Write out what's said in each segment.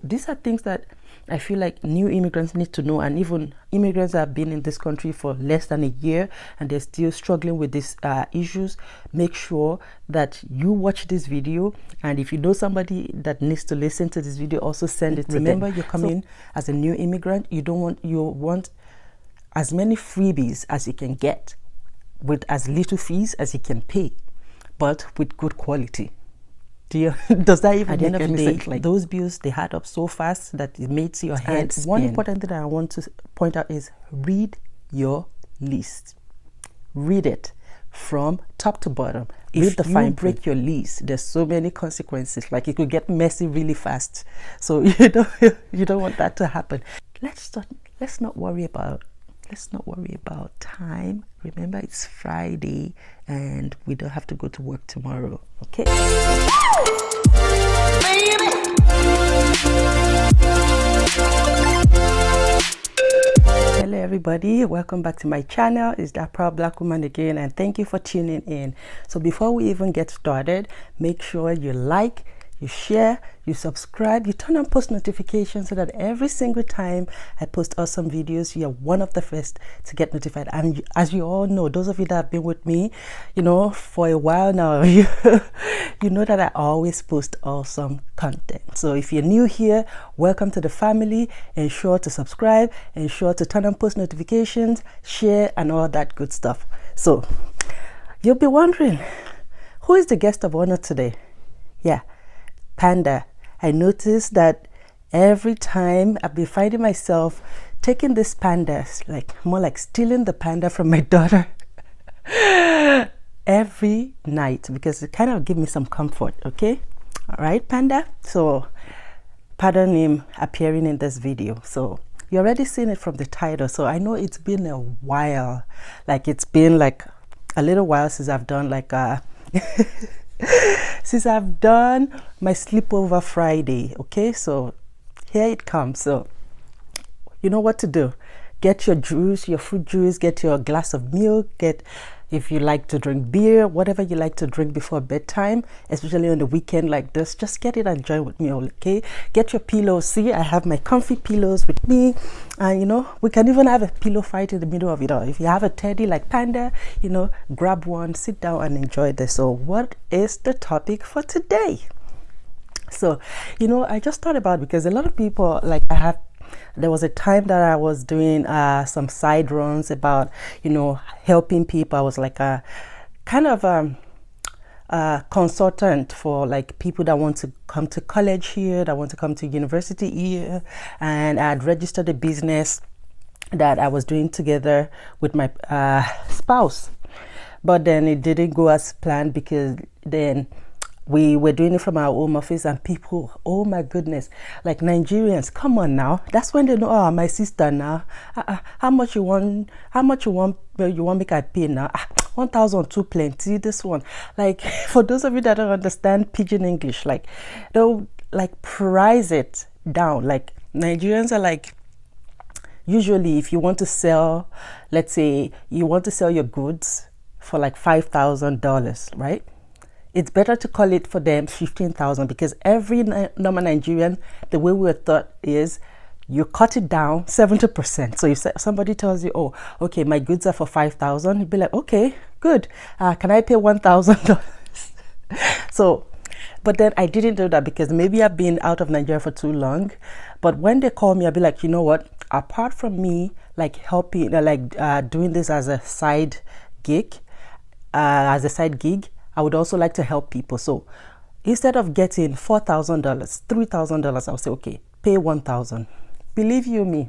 these are things that I feel like new immigrants need to know, and even immigrants that have been in this country for less than a year and they're still struggling with these issues. Make sure that you watch this video, and if you know somebody that needs to listen to this video, also send it to them. Remember, you're coming as a new immigrant. You want as many freebies as you can get with as little fees as you can pay, but with good quality. Does that even make any sense? Like, those bills, they add up so fast that it makes your head spin. One important thing that I want to point out is read your lease. Read it from top to bottom. Read the fine print. If you break your lease, there's so many consequences. Like, it could get messy really fast. So you don't want that to happen. Let's not worry about time. Remember, it's Friday and we don't have to go to work tomorrow. Okay? Hello everybody, welcome back to my channel. It's that proud black woman again, and thank you for tuning in. So before we even get started, make sure you like, you share, you subscribe, you turn on post notifications so that every single time I post awesome videos, you are one of the first to get notified. And as you all know, those of you that have been with me, for a while now, you know that I always post awesome content. So if you're new here, welcome to the family. Ensure to subscribe, ensure to turn on post notifications, share, and all that good stuff. So you'll be wondering, who is the guest of honor today? Yeah, Panda. I noticed that every time I've been finding myself taking this panda, more like stealing the panda from my daughter every night, because it kind of gives me some comfort. Okay, all right, Panda. So pardon him appearing in this video. So you already seen it from the title, so I know it's been a while. It's been like a little while since I've done since I've done my sleepover Friday. Okay, so here it comes. So you know what to do. Get your juice, your fruit juice, get your glass of milk, if you like to drink beer, whatever you like to drink before bedtime, especially on the weekend like this, just get it and join with me. Okay, get your pillows. See, I have my comfy pillows with me, and we can even have a pillow fight in the middle of it all. If you have a teddy like Panda, grab one, sit down and enjoy this. So what is the topic for today? So I just thought about, because a lot of people, there was a time that I was doing some side runs about helping people. I was like a kind of a consultant for people that want to come to college here, that want to come to university here, and I had registered a business that I was doing together with my spouse, but then it didn't go as planned, because then we were doing it from our home office, and people, oh my goodness, Nigerians, come on now. That's when they know, oh, my sister now, how much you want make I pay now? 1,000 too plenty, this one. For those of you that don't understand pidgin English, they'll price it down. Nigerians are usually, if you want to sell, let's say you want to sell your goods for $5,000, right? It's better to call it for them 15,000, because every normal Nigerian, the way we were taught is you cut it down 70%. So if somebody tells you, oh, okay, my goods are for 5,000, you'd be like, okay, good. Can I pay $1,000? So, but then I didn't do that, because maybe I've been out of Nigeria for too long. But when they call me, I'll be like, you know what? Apart from me, helping, doing this as a side gig, I would also like to help people. So instead of getting $4,000, $3,000, I'll say, okay, pay $1,000. Believe you me,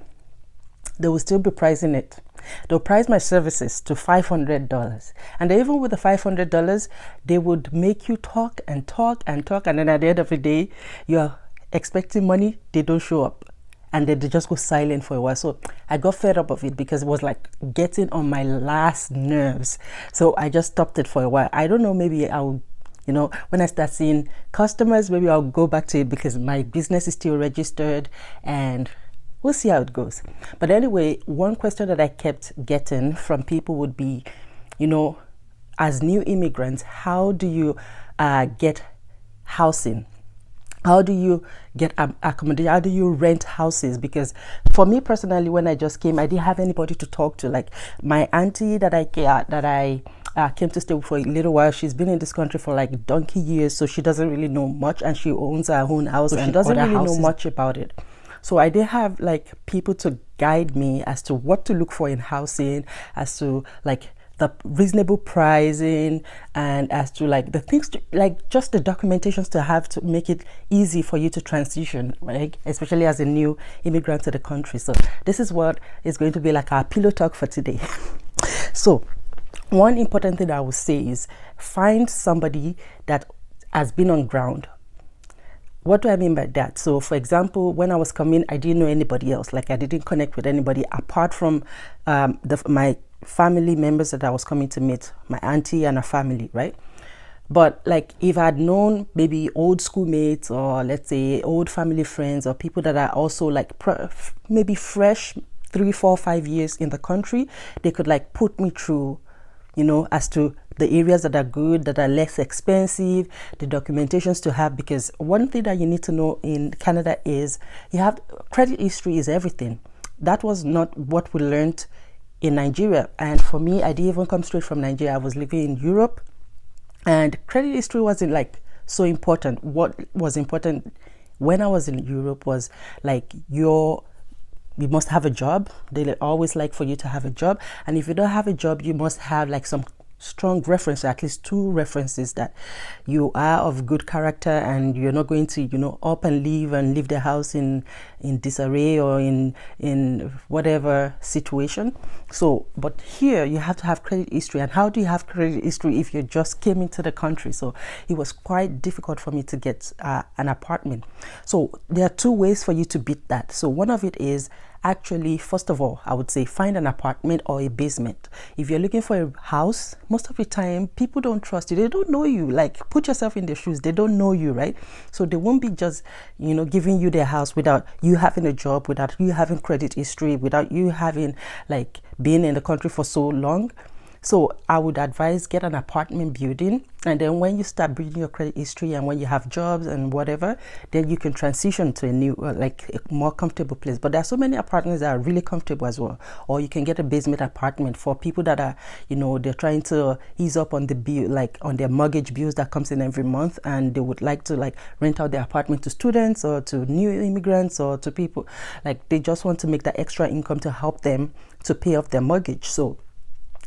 they will still be pricing it. They'll price my services to $500. And even with the $500, they would make you talk and talk and talk. And then at the end of the day, you're expecting money, they don't show up. And then they just go silent for a while. So I got fed up of it, because it was getting on my last nerves. So I just stopped it for a while. I don't know, maybe I'll, when I start seeing customers, maybe I'll go back to it, because my business is still registered, and we'll see how it goes. But anyway, one question that I kept getting from people would be, as new immigrants, how do you get housing? How do you get accommodation? How do you rent houses? Because for me personally, when I just came, I didn't have anybody to talk to. Like my auntie that I came to stay with for a little while. She's been in this country for like donkey years, so she doesn't really know much, and she owns her own house, so she doesn't really know much about it. So I did have like people to guide me as to what to look for in housing, as to like the reasonable pricing, and as to like the things to, like just the documentations to have to make it easy for you to transition, right? Especially as a new immigrant to the country. So this is what is going to be like our pillow talk for today. So one important thing I would say is find somebody that has been on ground. What do I mean by that? So for example, when I was coming, I didn't know anybody else. Like I didn't connect with anybody apart from my family members that I was coming to meet, my auntie and her family, right? But like if I had known maybe old schoolmates, or let's say old family friends, or people that are also like maybe fresh 3, 4, 5 years in the country, they could like put me through, you know, as to the areas that are good, that are less expensive, the documentations to have. Because one thing that you need to know in Canada is you have credit history is everything. That was not what we learned in Nigeria. And for me, I didn't even come straight from Nigeria. I was living in Europe, and credit history wasn't like so important. What was important when I was in Europe was like you must have a job. They always like for you to have a job, and if you don't have a job, you must have like some strong reference, at least 2 references, that you are of good character and you're not going to, you know, up and leave the house in disarray or in whatever situation. So but here you have to have credit history. And how do you have credit history if you just came into the country? So it was quite difficult for me to get an apartment. So there are 2 ways for you to beat that. So one of it is actually, first of all, I would say find an apartment or a basement. If you're looking for a house, most of the time people don't trust you. They don't know you. Like, put yourself in their shoes. They don't know you, right? So they won't be just, you know, giving you their house without you having a job, without you having credit history, without you having like been in the country for so long. So I would advise get an apartment building, and then when you start building your credit history and when you have jobs and whatever, then you can transition to a new like a more comfortable place. But there are so many apartments that are really comfortable as well. Or you can get a basement apartment for people that are, you know, they're trying to ease up on the bill, like on their mortgage bills that comes in every month, and they would like to like rent out their apartment to students or to new immigrants or to people like they just want to make that extra income to help them to pay off their mortgage. So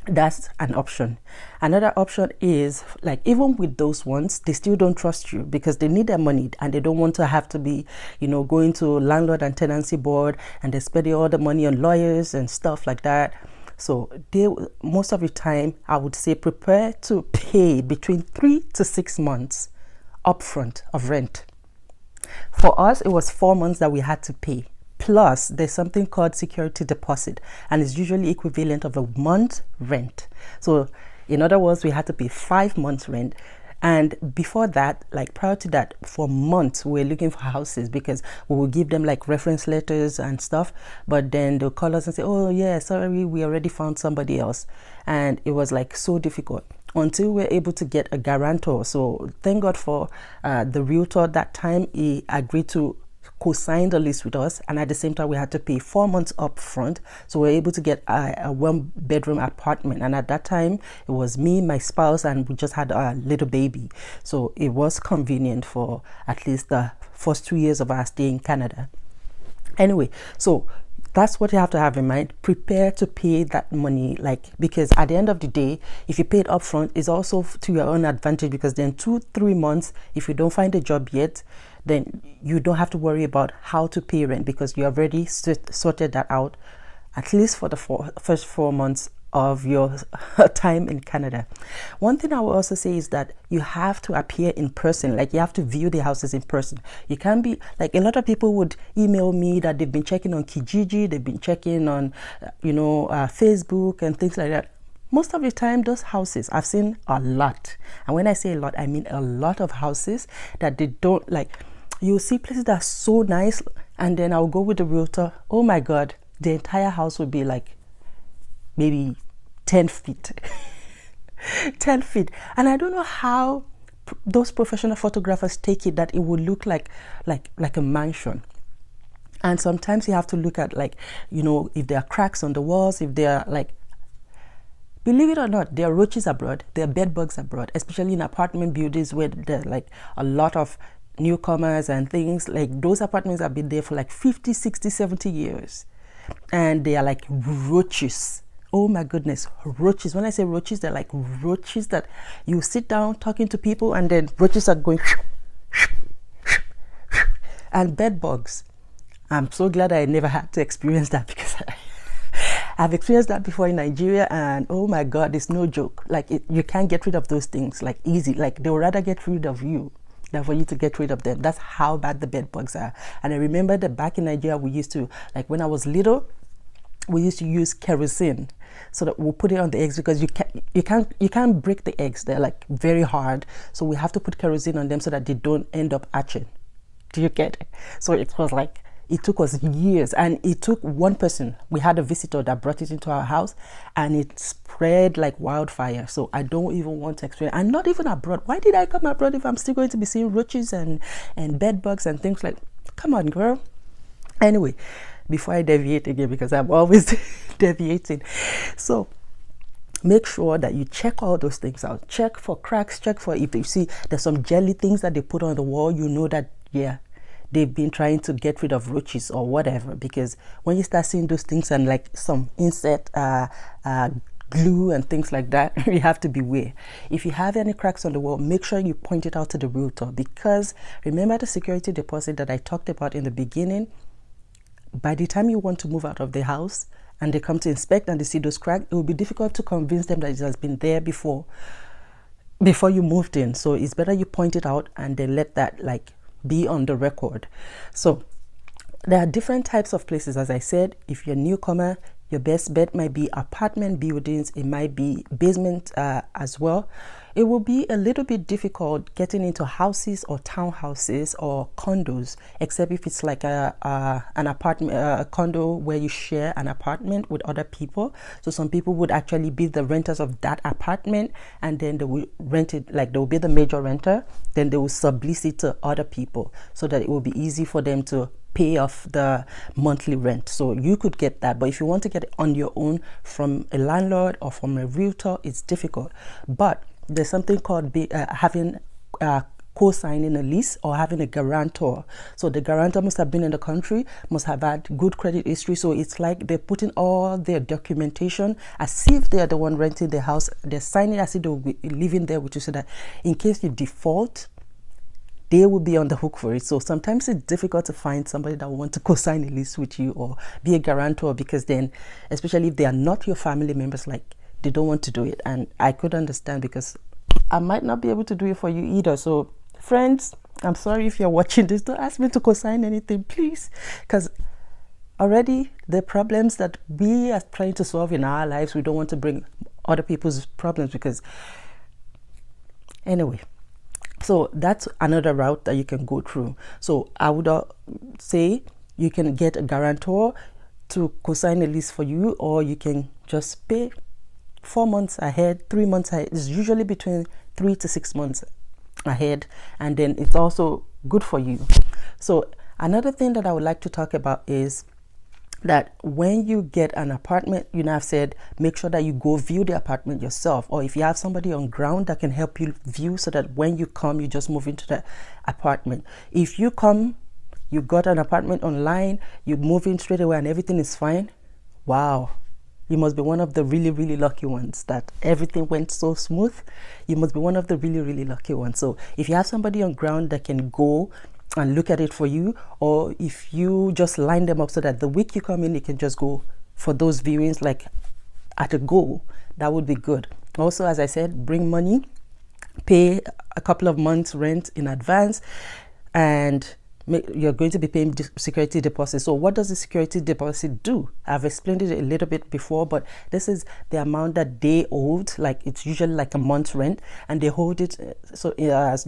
that's an option. Another option is like, even with those ones, they still don't trust you because they need their money and they don't want to have to be, you know, going to landlord and tenancy board and they're spending all the money on lawyers and stuff like that. So they, most of the time, I would say prepare to pay between 3 to 6 months upfront of rent. For us, it was 4 months that we had to pay. Plus, there's something called security deposit, and it's usually equivalent of a month's rent. So, in other words, we had to pay 5 months' rent. And before that, like prior to that, for months, we were looking for houses because we would give them like reference letters and stuff. But then they'll call us and say, oh, yeah, sorry, we already found somebody else. And it was like so difficult until we were able to get a guarantor. So, thank God for the realtor that time. He agreed to co-signed the lease with us, and at the same time we had to pay 4 months up front, so we were able to get a 1-bedroom apartment. And at that time it was me, my spouse, and we just had a little baby, so it was convenient for at least the first 2 years of our stay in Canada. Anyway, so that's what you have to have in mind. Prepare to pay that money, like, because at the end of the day, if you pay it upfront, it's also to your own advantage, because then 2-3 months, if you don't find a job yet, then you don't have to worry about how to pay rent because you have already sorted that out, at least for the first 4 months of your time in Canada. One thing I will also say is that you have to appear in person, like you have to view the houses in person. You can't be like, a lot of people would email me that they've been checking on Kijiji, they've been checking on Facebook and things like that. Most of the time, those houses, I've seen a lot, and when I say a lot, I mean a lot of houses that they don't like. You'll see places that are so nice, and then I'll go with the realtor. Oh my God, the entire house would be like maybe 10 feet. 10 feet. And I don't know how those professional photographers take it that it would look like a mansion. And sometimes you have to look at, like, you know, if there are cracks on the walls, if there are, like, believe it or not, there are roaches abroad, there are bed bugs abroad, especially in apartment buildings where there are like a lot of newcomers and things. Like, those apartments have been there for like 50, 60, 70 years. And they are like roaches. Oh my goodness, roaches. When I say roaches, they're like roaches that you sit down talking to people and then roaches are going and bed bugs. I'm so glad I never had to experience that, because I've experienced that before in Nigeria, and oh my God, it's no joke. Like, you can't get rid of those things like easy. Like, they would rather get rid of you than for you to get rid of them. That's how bad the bed bugs are. And I remember that back in Nigeria, we used to, like, when I was little, we used to use kerosene so that we'll put it on the eggs, because you can't break the eggs. They're like very hard, so we have to put kerosene on them so that they don't end up hatching. Do you get it? So it was like, it took us years, and it took one person. We had a visitor that brought it into our house, and it spread like wildfire. So I don't even want to experience. I'm not even abroad. Why did I come abroad if I'm still going to be seeing roaches and bed bugs and things like? Come on, girl. Anyway, before I deviate again, because I'm always deviating. So make sure that you check all those things out. Check for cracks. Check for if you see there's some jelly things that they put on the wall. You know that, yeah, they've been trying to get rid of roaches or whatever. Because when you start seeing those things and like some insect glue and things like that, you have to beware. If you have any cracks on the wall, make sure you point it out to the realtor, because remember the security deposit that I talked about in the beginning. By the time you want to move out of the house and they come to inspect and they see those cracks, it will be difficult to convince them that it has been there before you moved in. So it's better you point it out and then let that like be on the record. So there are different types of places. As I said, if you're a newcomer, your best bet might be apartment buildings. It might be basement as well. It will be a little bit difficult getting into houses or townhouses or condos, except if it's like an apartment, a condo where you share an apartment with other people. So some people would actually be the renters of that apartment, and then they will rent it, like they will be the major renter, then they will sublease it to other people so that it will be easy for them to pay off the monthly rent. So you could get that, but if you want to get it on your own from a landlord or from a realtor, it's difficult. But there's something called having co-signing a lease or having a guarantor. So the guarantor must have been in the country, must have had good credit history. So it's like they're putting all their documentation as if they're the one renting the house. They're signing as if they'll be living there with you, so that in case you default, they will be on the hook for it. So sometimes it's difficult to find somebody that will want to co-sign a lease with you or be a guarantor, because then, especially if they are not your family members, like they don't want to do it. And I could understand, because I might not be able to do it for you either. So friends, I'm sorry if you're watching this, don't ask me to co-sign anything, please, because already the problems that we are trying to solve in our lives, we don't want to bring other people's problems, because anyway. So that's another route that you can go through. So I would say you can get a guarantor to co-sign a lease for you, or you can just pay 4 months ahead, 3 months ahead. It's usually between 3 to 6 months ahead, and then it's also good for you. So another thing that I would like to talk about is that when you get an apartment, you know, I've said make sure that you go view the apartment yourself, or if you have somebody on ground that can help you view, so that when you come, you just move into the apartment. If you come, you got an apartment online, you move in straight away and everything is fine, wow, you must be one of the really, really lucky ones that everything went so smooth. You must be one of the really, really lucky ones. So if you have somebody on ground that can go and look at it for you, or if you just line them up so that the week you come in, you can just go for those viewings like at a go, that would be good. Also, as I said, bring money, pay a couple of months rent in advance, and you're going to be paying security deposit. So what does the security deposit do? I've explained it a little bit before, but this is the amount that they owed. Like, it's usually like a month's rent, and they hold it so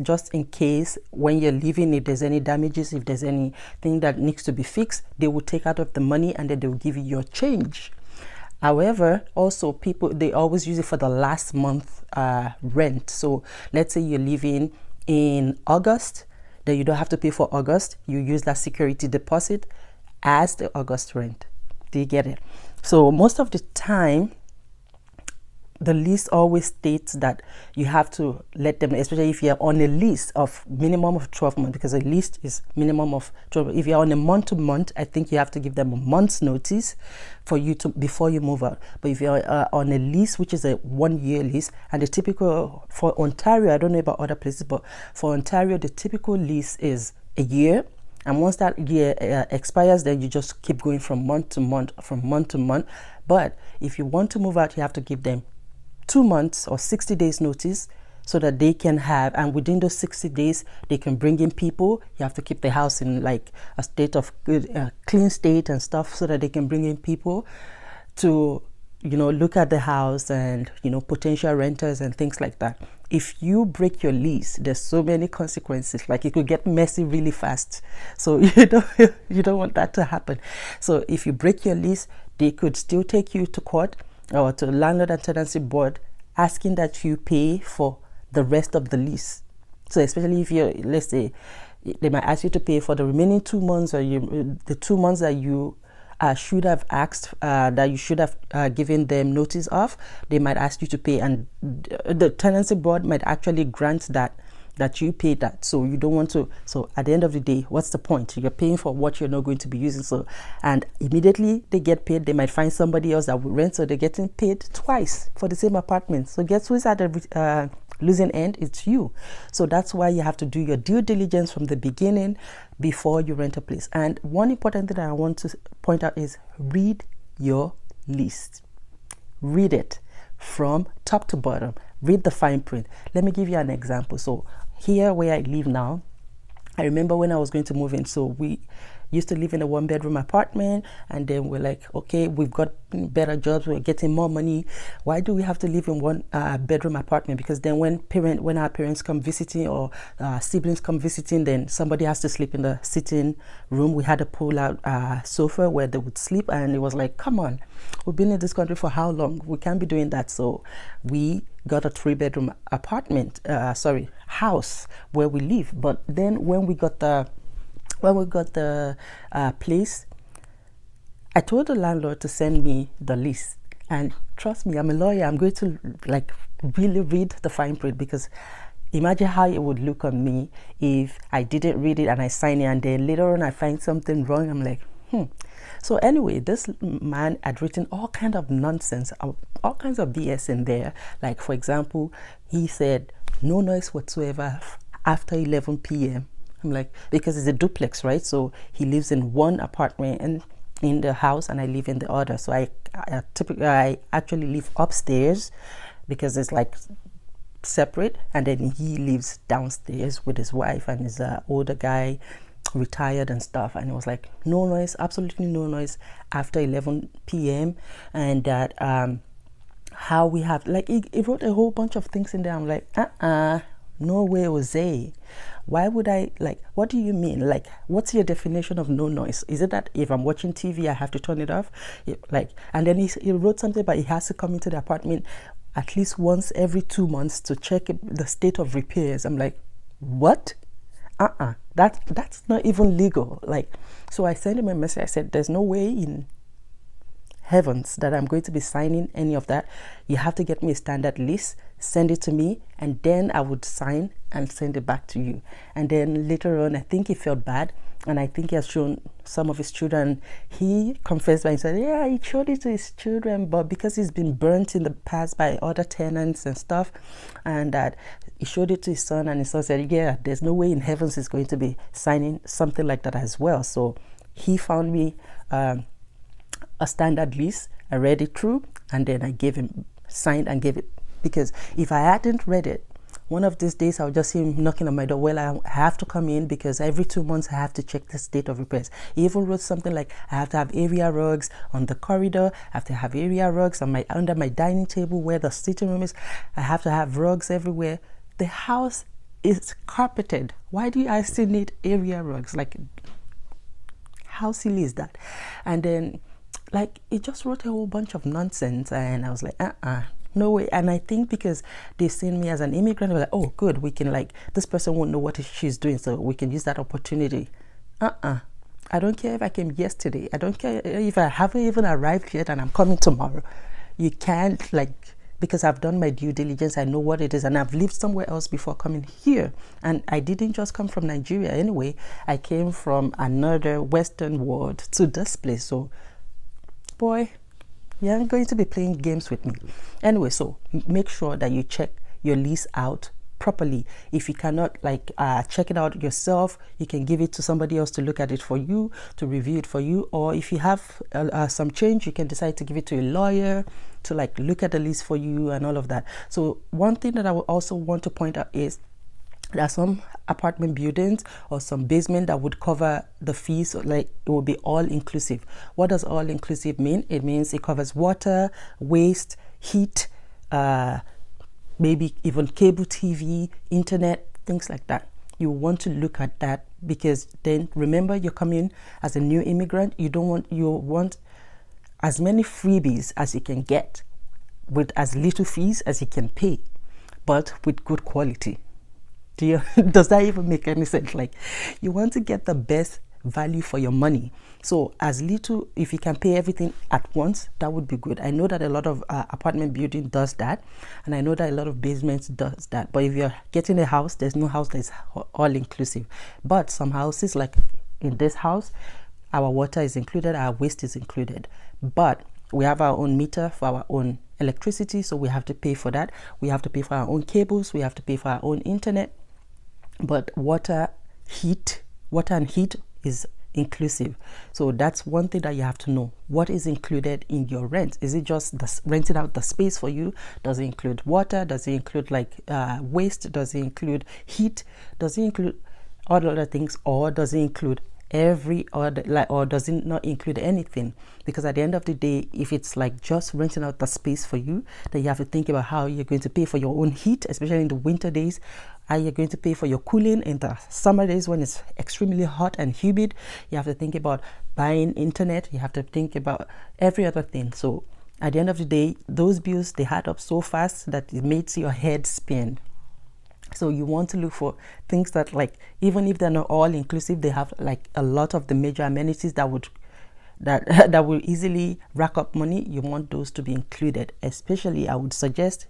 just in case when you're leaving, if there's any damages, if there's anything that needs to be fixed, they will take out of the money and then they will give you your change. However, also people, they always use it for the last month rent. So let's say you're leaving in August, then you don't have to pay for August. You use that security deposit as the August rent. Do you get it? So most of the time, the lease always states that you have to let them, especially if you're on a lease of minimum of 12 months, because a lease is minimum of 12. If you're on a month to month, I think you have to give them a month's notice for you to, before you move out. But if you're on a lease, which is a 1 year lease, and the typical for Ontario, I don't know about other places, but for Ontario, the typical lease is a year. And once that year expires, then you just keep going from month to month, But if you want to move out, you have to give them 2 months or 60 days notice, so that they can have, and within those 60 days they can bring in people. You have to keep the house in like a state of good clean state and stuff, so that they can bring in people to, you know, look at the house and, you know, potential renters and things like that. If you break your lease, there's so many consequences. Like, it could get messy really fast, so you don't want that to happen. So if you break your lease, they could still take you to court or to landlord and tenancy board, asking that you pay for the rest of the lease. So especially if you're, let's say, they might ask you to pay for the remaining 2 months, or the 2 months that you should have asked, that you should have given them notice of. They might ask you to pay, and the tenancy board might actually grant that you pay that. So you don't want to, so at the end of the day, what's the point? You're paying for what you're not going to be using. So, and immediately they get paid, they might find somebody else that will rent, so they're getting paid twice for the same apartment. So guess who's at the losing end? It's you. So that's why you have to do your due diligence from the beginning before you rent a place. And one important thing that I want to point out is read your lease. Read it from top to bottom. Read the fine print. Let me give you an example. So here where I live now, I remember when I was going to move in, so we used to live in a 1-bedroom apartment, and then we're like, okay, we've got better jobs, we're getting more money. Why do we have to live in one bedroom apartment? Because then when our parents come visiting, or siblings come visiting, then somebody has to sleep in the sitting room. We had a pull-out sofa where they would sleep, and it was like, come on, we've been in this country for how long? We can't be doing that. So we got a 3-bedroom apartment, house where we live. But then when we got the place, I told the landlord to send me the lease. And trust me, I'm a lawyer. I'm going to like really read the fine print, because imagine how it would look on me if I didn't read it and I sign it, and then later on I find something wrong. I'm like, So anyway, this man had written all kind of nonsense, all kinds of BS in there. Like, for example, he said no noise whatsoever after 11 p.m. I'm like, because it's a duplex, right? So he lives in one apartment and in the house, and I live in the other. So I actually live upstairs, because it's like separate, and then he lives downstairs with his wife and his older guy, retired and stuff. And it was like, no noise, absolutely no noise after 11 p.m. and that how we have, like, he wrote a whole bunch of things in there. I'm like, no way, Jose. Why would I, like, what do you mean? Like, what's your definition of no noise? Is it that if I'm watching TV, I have to turn it off? Like, and then he wrote something about he has to come into the apartment at least once every 2 months to check the state of repairs. I'm like, what? That's not even legal. Like, so I sent him a message. I said, there's no way in heavens that I'm going to be signing any of that. You have to get me a standard lease, send it to me, and then I would sign and send it back to you. And then later on, I think he felt bad, and I think he has shown some of his children. He confessed and said, yeah, he showed it to his children, but because he's been burnt in the past by other tenants and stuff, and that he showed it to his son, and his son said, yeah, there's no way in heavens he's going to be signing something like that as well. So he found me a standard lease. I read it through, and then I gave him, signed and gave it, because if I hadn't read it, one of these days I'll just see him knocking on my door. Well, I have to come in because every 2 months I have to check the state of repairs. He even wrote something like, I have to have area rugs on the corridor, I have to have area rugs on under my dining table where the sitting room is, I have to have rugs everywhere. The house is carpeted. Why do I still need area rugs? Like, how silly is that? And then, like, he just wrote a whole bunch of nonsense, and I was like, No way. And I think because they've seen me as an immigrant, they're like, oh, good, we can, like, this person won't know what she's doing, so we can use that opportunity. I don't care if I came yesterday. I don't care if I haven't even arrived yet and I'm coming tomorrow. You can't, like, because I've done my due diligence, I know what it is, and I've lived somewhere else before coming here. And I didn't just come from Nigeria anyway. I came from another Western world to this place. So, boy, you aren't going to be playing games with me. Anyway, so make sure that you check your lease out properly. If you cannot, like, check it out yourself, you can give it to somebody else to look at it for you, to review it for you. Or if you have some change, you can decide to give it to a lawyer to, like, look at the lease for you and all of that. So one thing that I would also want to point out is there are some apartment buildings or some basement that would cover the fees, like it will be all inclusive. What does all inclusive mean? It means it covers water, waste, heat, maybe even cable TV, internet, things like that. You want to look at that, because then remember, you're coming as a new immigrant. You want as many freebies as you can get with as little fees as you can pay, but with good quality. Does that even make any sense? Like, you want to get the best value for your money. So as little, if you can pay everything at once, that would be good. I know that a lot of apartment building does that, and I know that a lot of basements does that. But if you're getting a house, there's no house that's all inclusive. But some houses, like in this house, our water is included, our waste is included, but we have our own meter for our own electricity, so we have to pay for that. We have to pay for our own cables, we have to pay for our own internet. But water and heat is inclusive. So that's one thing that you have to know. What is included in your rent? Is it just renting out the space for you? Does it include water? Does it include, like, waste? Does it include heat? Does it include all other things? Or does it include every other, like, or does it not include anything? Because at the end of the day, if it's like just renting out the space for you, then you have to think about how you're going to pay for your own heat, especially in the winter days. How you're going to pay for your cooling in the summer days when it's extremely hot and humid. You have to think about buying internet. You have to think about every other thing. So at the end of the day, those bills, they add up so fast that it makes your head spin. So you want to look for things that, like, even if they're not all inclusive, they have, like, a lot of the major amenities that will easily rack up money. You want those to be included. Especially, I would suggest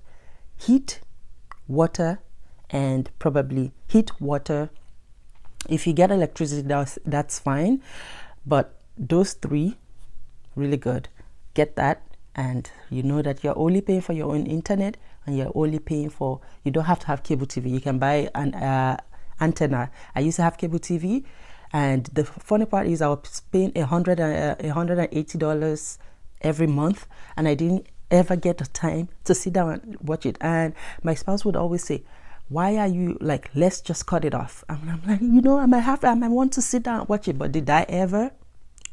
heat, water, and probably heat, water. If you get electricity, that's fine, but those three, really good. Get that, and you know that you're only paying for your own internet, and you're only paying for, you don't have to have cable TV. You can buy an antenna. I used to have cable TV, and the funny part is I was paying $180 every month, and I didn't ever get the time to sit down and watch it. And my spouse would always say, why are you, like, let's just cut it off? And I'm like, I might want to sit down and watch it, but did I ever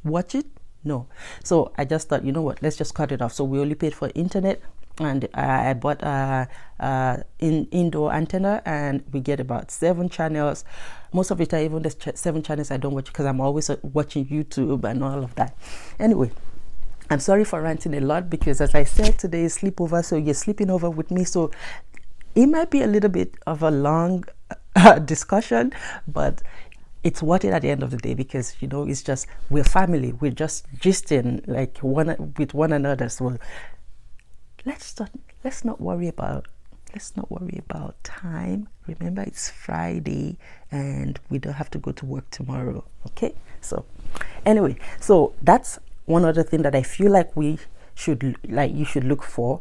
watch it? No. So I just thought, you know what, let's just cut it off. So we only paid for internet, and I bought indoor antenna, and we get about 7 channels. Most of the time, even the 7 channels I don't watch, because I'm always watching YouTube and all of that. Anyway, I'm sorry for ranting a lot, because as I said, today is sleepover, so you're sleeping over with me. So it might be a little bit of a long discussion, but it's worth it at the end of the day, because it's just, we're family, we're just gisting, like, with one another. So let's not worry about time. Remember, it's Friday and we don't have to go to work tomorrow. Okay, so anyway, so that's one other thing that I feel like you should look for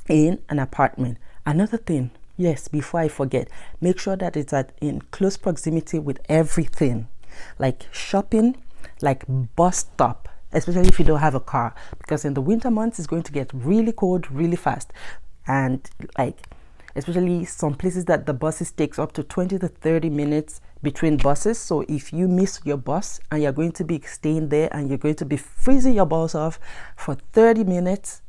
in an apartment. Another thing, yes, before I forget, make sure that it's in close proximity with everything, like shopping, like bus stop, especially if you don't have a car, because in the winter months it's going to get really cold really fast, and like especially some places that the buses takes up to 20 to 30 minutes between buses. So if you miss your bus and you're going to be staying there and you're going to be freezing your balls off for 30 minutes,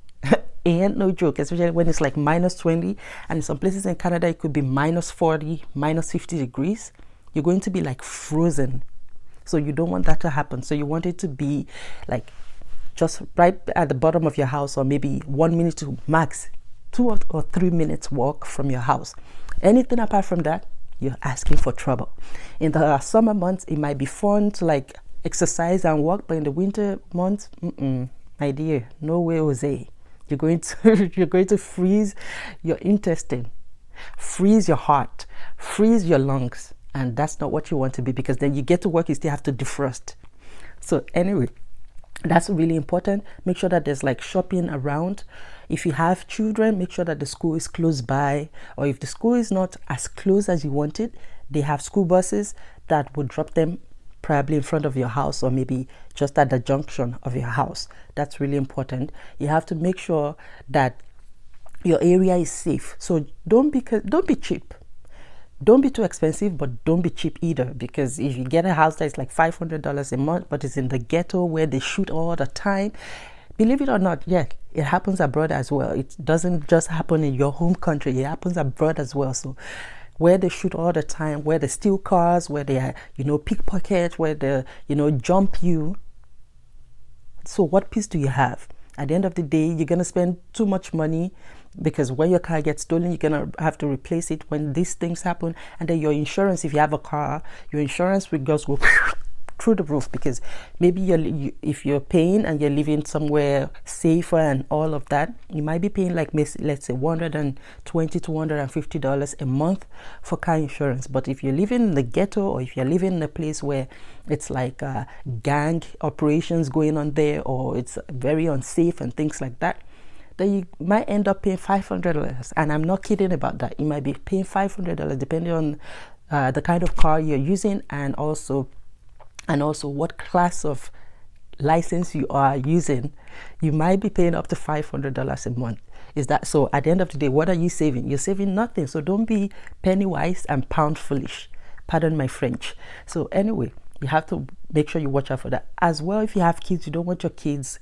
ain't no joke, especially when it's like -20, and in some places in Canada it could be -40, -50 degrees. You're going to be like frozen. So you don't want that to happen. So you want it to be like just right at the bottom of your house, or maybe 1 minute to max or 3 minutes walk from your house. Anything apart from that, you're asking for trouble. In the summer months, it might be fun to like exercise and walk, but in the winter months, my dear, no way, Jose. You're going to freeze your intestine, freeze your heart, freeze your lungs, and that's not what you want to be, because then you get to work, you still have to defrost. So anyway, that's really important. Make sure that there's like shopping around. If you have children, make sure that the school is close by, or if the school is not as close as you want it, they have school buses that will drop them probably in front of your house, or maybe just at the junction of your house. That's really important. You have to make sure that your area is safe. So don't be cheap. Don't be too expensive, but don't be cheap either, because if you get a house that's like $500 a month, but it's in the ghetto where they shoot all the time, believe it or not, yeah, it happens abroad as well. It doesn't just happen in your home country, it happens abroad as well. So where they shoot all the time, where they steal cars, where they are, pickpocket, where they, jump you. So what peace do you have? At the end of the day, you're going to spend too much money, because when your car gets stolen, you're going to have to replace it when these things happen. And then your insurance, if you have a car, your insurance will just go through the roof, because maybe if you're paying and you're living somewhere safer and all of that, you might be paying like, let's say $120 to $150 a month for car insurance. But if you're living in the ghetto, or if you're living in a place where it's like gang operations going on there, or it's very unsafe and things like that, then you might end up paying $500. And I'm not kidding about that. You might be paying $500 depending on the kind of car you're using, and also what class of license you are using. You might be paying up to $500 a month. Is that so? At the end of the day, what are you saving? You're saving nothing. So don't be penny wise and pound foolish. Pardon my French. So anyway, you have to make sure you watch out for that. As well, if you have kids, you don't want your kids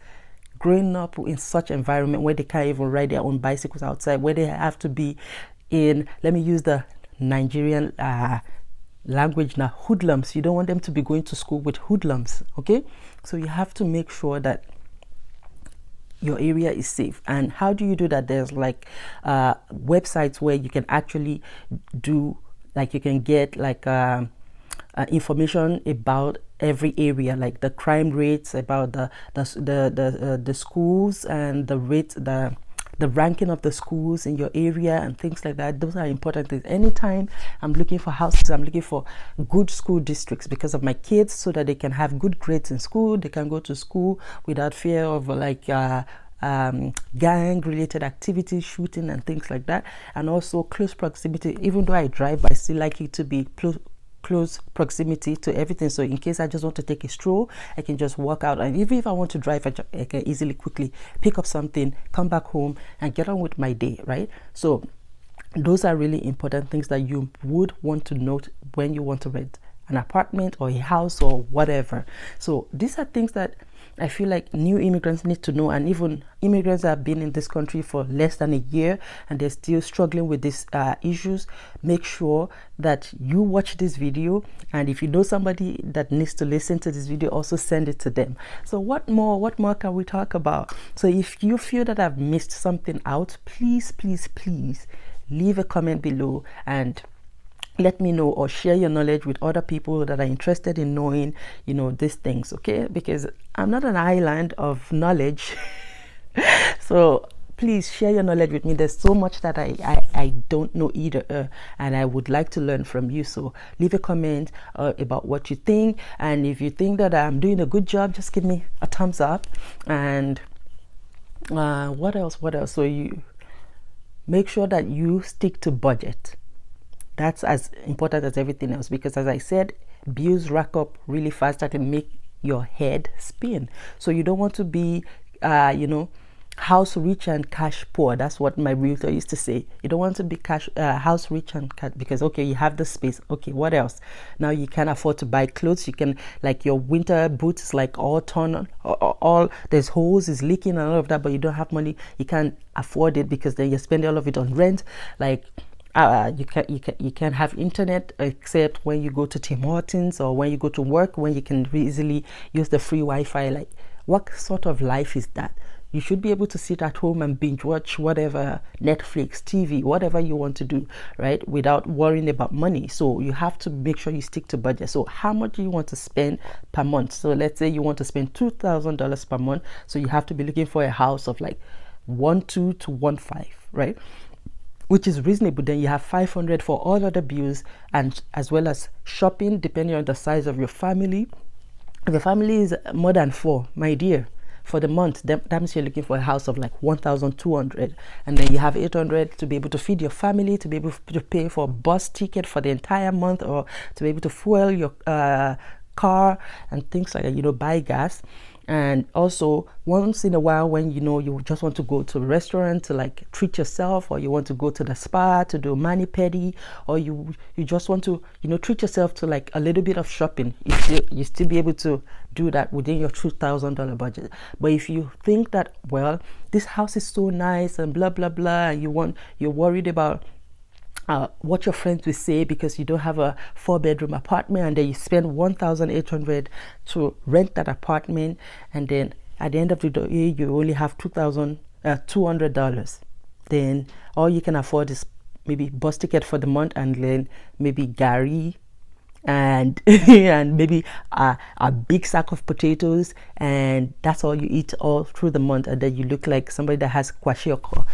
growing up in such environment where they can't even ride their own bicycles outside, where they have to be in, let me use the Nigerian language now, hoodlums. You don't want them to be going to school with hoodlums. Okay, so you have to make sure that your area is safe. And how do you do that? There's like websites where you can actually do, like, you can get like information about every area, like the crime rates, about the schools, and the rates, the ranking of the schools in your area and things like that. Those are important things. Anytime I'm looking for houses, I'm looking for good school districts because of my kids, so that they can have good grades in school. They can go to school without fear of like gang related activities, shooting and things like that. And also close proximity. Even though I drive, I still like it to be close proximity to everything, so in case I just want to take a stroll, I can just walk out. And even if I want to drive, I can easily quickly pick up something, come back home and get on with my day, right? So those are really important things that you would want to note when you want to rent an apartment or a house or whatever. So these are things that I feel like new immigrants need to know, and even immigrants that have been in this country for less than a year and they're still struggling with these issues. Make sure that you watch this video, and if you know somebody that needs to listen to this video, also send it to them. So what more can we talk about? So if you feel that I've missed something out, please leave a comment below and let me know, or share your knowledge with other people that are interested in knowing, these things, okay? Because I'm not an island of knowledge. So please share your knowledge with me. There's so much that I don't know either, and I would like to learn from you. So leave a comment about what you think, and if you think that I'm doing a good job, just give me a thumbs up. And what else? So you make sure that you stick to budget. That's as important as everything else, because as I said, bills rack up really fast that can make your head spin. So you don't want to be house rich and cash poor. That's what my realtor used to say. You don't want to be house rich and cash, because okay, you have the space, okay, what else? Now you can afford to buy clothes. You can, like, your winter boots like all torn, all there's holes, is leaking and all of that, but you don't have money. You can't afford it, because then you spend all of it on rent. Like you can't have internet except when you go to Tim Hortons, or when you go to work, when you can easily use the free Wi-Fi. Like, what sort of life is that? You should be able to sit at home and binge watch whatever, Netflix, TV, whatever you want to do, right, without worrying about money. So you have to make sure you stick to budget. So how much do you want to spend per month? So let's say you want to spend $2,000 per month. So you have to be looking for a house of like 1.2 to 1.5, right? Which is reasonable. Then you have 500 for all other bills, and as well as shopping, depending on the size of your family. If your family is more than 4, my dear, for the month, that means you're looking for a house of like 1,200, and then you have 800 to be able to feed your family, to be able to pay for a bus ticket for the entire month, or to be able to fuel your car and things like that, you know, buy gas. And also once in a while, when you know you just want to go to a restaurant to like treat yourself, or you want to go to the spa to do mani-pedi, or you just want to, you know, treat yourself to like a little bit of shopping, you still be able to do that within your $2,000 budget. But if you think that, well, this house is so nice and blah blah blah, and you're worried about what your friends will say because you don't have a 4-bedroom apartment, and then you spend 1,800 to rent that apartment, and then at the end of the day you only have $200, then all you can afford is maybe bus ticket for the month, and then maybe gari and and maybe a big sack of potatoes, and that's all you eat all through the month, and then you look like somebody that has kwashiorkor.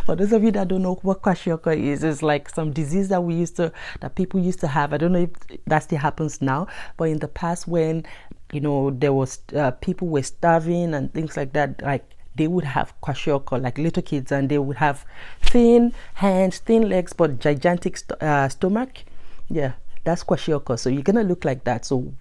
For those of you that don't know what kwashiorkor is, it's like some disease that people used to have. I don't know if that still happens now, but in the past, when you know there was people were starving and things like that, like they would have kwashiorkor, like little kids, and they would have thin hands, thin legs, but gigantic stomach. Yeah, that's kwashiorkor. So you're gonna look like that. So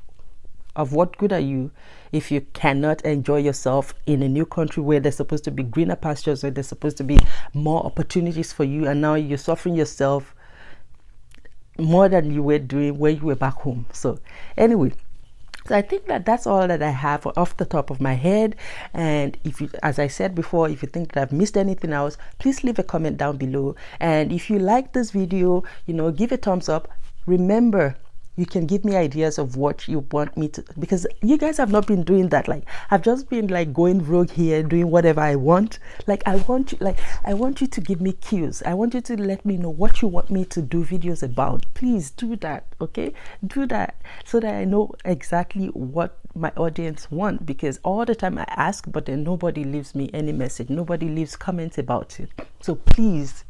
of what good are you if you cannot enjoy yourself in a new country where there's supposed to be greener pastures, where there's supposed to be more opportunities for you, and now you're suffering yourself more than you were doing when you were back home? So anyway, so I think that that's all that I have off the top of my head. And if you, as I said before, if you think that I've missed anything else, please leave a comment down below. And if you like this video, you know, give a thumbs up. Remember, you can give me ideas of what you want me to, because you guys have not been doing that. Like, I've just been like going rogue here, doing whatever I want. Like, I want you to give me cues. I want you to let me know what you want me to do videos about. Please do that, okay? Do that so that I know exactly what my audience want, because all the time I ask, but then nobody leaves me any message. Nobody leaves comments about it. So please,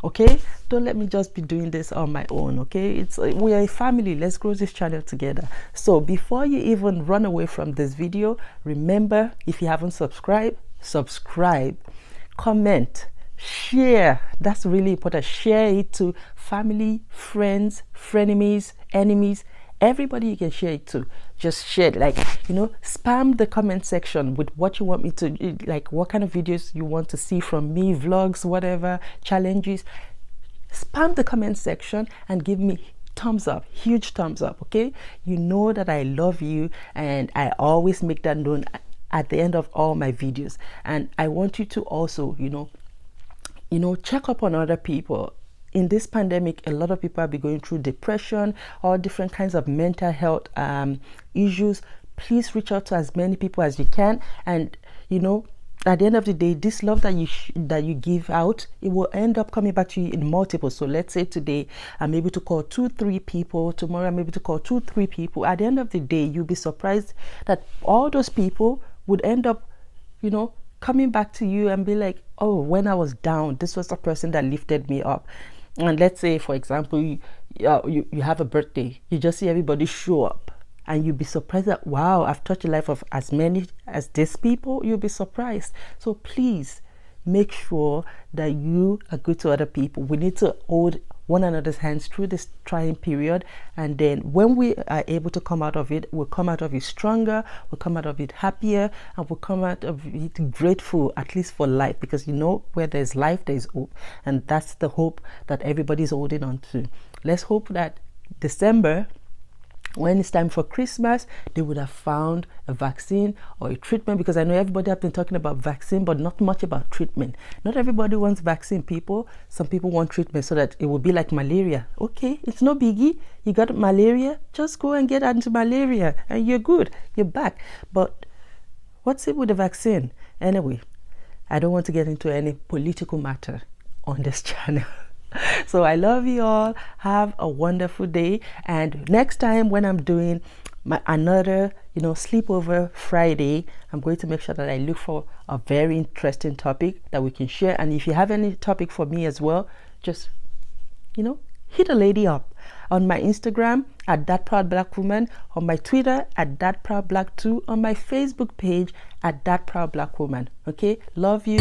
okay, don't let me just be doing this on my own. Okay, we are a family. Let's grow this channel together. So before you even run away from this video, remember, if you haven't subscribed, subscribe, comment, share. That's really important. Share it to family, friends, frenemies, enemies, everybody you can share it to. Just share it, like, you know, spam the comment section with what you want me to, like what kind of videos you want to see from me, vlogs, whatever, challenges. Spam the comment section and give me thumbs up, huge thumbs up. Okay, you know that I love you, and I always make that known at the end of all my videos. And I want you to also, you know, check up on other people. In this pandemic, a lot of people have been going through depression or different kinds of mental health issues. Please reach out to as many people as you can. And, you know, at the end of the day, this love that you give out, it will end up coming back to you in multiples. So let's say today I'm able to call 2-3 people. Tomorrow I'm able to call 2-3 people. At the end of the day, you'll be surprised that all those people would end up, you know, coming back to you and be like, oh, when I was down, this was the person that lifted me up. And let's say, for example, you have a birthday, you just see everybody show up, and you'll be surprised that, wow, I've touched the life of as many as these people. You'll be surprised. So please make sure that you are good to other people. We need to hold one another's hands through this trying period, and then when we are able to come out of it, we'll come out of it stronger, we'll come out of it happier, and we'll come out of it grateful, at least for life, because you know, where there's life, there's hope, and that's the hope that everybody's holding on to. Let's hope that December, when it's time for Christmas, they would have found a vaccine or a treatment, because I know everybody have been talking about vaccine, but not much about treatment. Not everybody wants vaccine, people. Some people want treatment so that it will be like malaria. Okay, it's no biggie. You got malaria, just go and get anti-malaria and you're good. You're back. But What's it with the vaccine? Anyway, I don't want to get into any political matter on this channel. So I love you all. Have a wonderful day. And next time when I'm doing another, sleepover Friday, I'm going to make sure that I look for a very interesting topic that we can share. And if you have any topic for me as well, just, hit a lady up on my Instagram at That Proud Black Woman, on my Twitter at That Proud Black 2, on my Facebook page at That Proud Black Woman. Okay, love you.